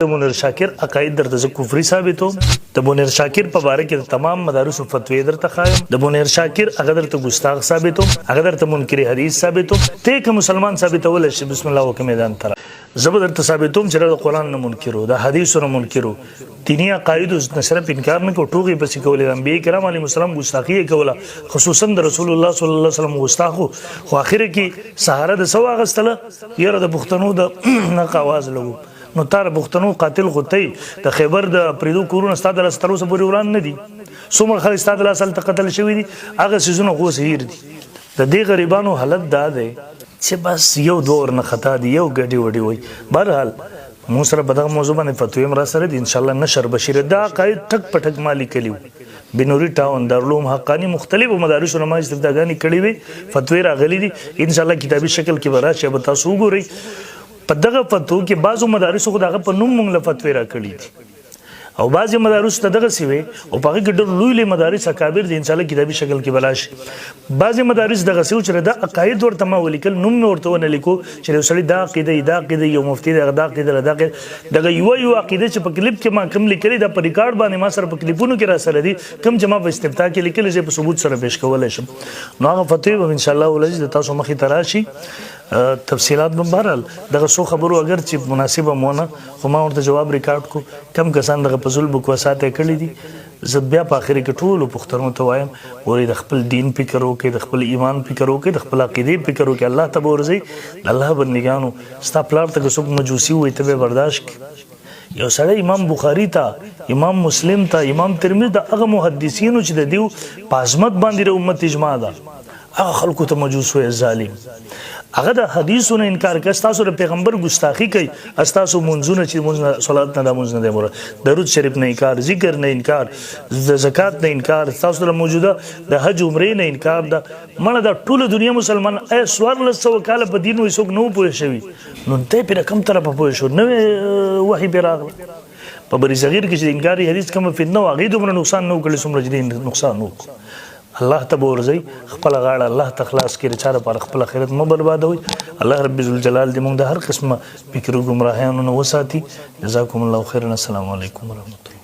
منیر شاکر عقاید درته ز کفر ثابتو د منیر شاکر په باره کې تمام مدارس فتوی درته خایم د منیر شاکر هغه درته ګستاخ ثابتو هغه درته منکر حدیث ثابتو ته که مسلمان ثابتول شي بسم الله وک میدان تر زبر درته ثابتوم چې د قران نه منکرو د حدیثو نه منکرو دینی عقاید نه صرف انکار نه کو ټوغي پسې کولې انبیاء کرام علیهم السلام ګستاخی کوله خصوصا د رسول الله صلی الله علیه وسلم ګستاخو خو اخر کې سهاره د سوا غستله یره د پښتنو د نه आवाज لګو نو تار پښتنو قاتل غوتی د خیبر د پریدو کورونه استاد الله ستروسه پورې وران نه دي څومره خلک استاد الله سره قتل شوی دي هغه سيزونه خو سهیر دي د دې غریبانو حالت دا دی چې بس یو دور نه خطا دی یو ګډي وډي وای بهرحال مو سره په دغه موضوع باندې فتوی را سره دي ان شاء الله نشر بشیر دا قائد ټک پټک مالی کلیو بنوري ټاون دارالعلوم حقانی مختلفو مدارسو نه ما استفادهګانی کړي وي فتوی راغلي دي ان شاء الله کتابي شکل کې وراشي به تاسو وګورئ په دغه فتو کې بعضو مدارسو خو دغه په نوم مونږ له فتوی را کړي دي او بعضی مدارس ته دغه سی وي او په هغه کې ډېر لوی مدارس اکابر دي ان شاء الله کتابي شکل کې بلاشي بعضی مدارس دغه سی چې د عقاید ورته ما ولیکل نوم ورته ونه لیکو چې وسړي دا عقیده یو مفتی دا عقیده دغه یو عقیده چې په کلیپ کې ما کوم لیکلي دا په ریکارډ باندې ما سره په کلیپونو کې را سره دي کوم چې ما په استفتاء کې لیکل چې په ثبوت سره پیش کولای شم نو هغه فتوی ان شاء الله ولج د تاسو مخې تراشي تفصيلات بهرحال دغه سو خبرو اگر چې مناسبه مونه خو ما ورته جواب ریکارډ کو کم کسان دغه پزول بکو ساته کړی دي زه بیا په اخر کې ټول پښتنو ته وایم ورې د خپل دین فکر وکړي د خپل ایمان فکر وکړي د خپل عقیده فکر وکړي الله ته ورځي الله بندګانو ستا پلار ته څوک مجوسی وي ته برداشت یو سړی امام بخاری ته امام مسلم ته امام ترمذی ته هغه محدثینو چې د دیو پازمت باندې امت اجماع ده هغه خلکو ته مجوس وي ظالم هغه د حدیثونو انکار کوي تاسو د پیغمبر ګستاخی کوي تاسو منځونه چې منځ صلات نه د منځ نه دی درود شریف نه انکار ذکر نه انکار د زکات نه انکار تاسو د موجوده د حج عمرې نه انکار ده مړه د ټول دنیا مسلمان سوار لسو کال په دین وسوک نو پوه شوی نو ته په کوم طرف پوه شو نو وحی براغ په بری صغیر کې چې انکار حدیث کوم فتنه واغې دومره نقصان نو کړي څومره جدي نقصان نو الله ته ورځي خپل غاړه الله تخلاص کړي چاره پر خپل آخرت مو بربادوي الله رب الجلال دې موږ د هر قسمه فکر ګمراهانو نو وساتي جزاكم الله خيرا السلام علیکم ورحمت الله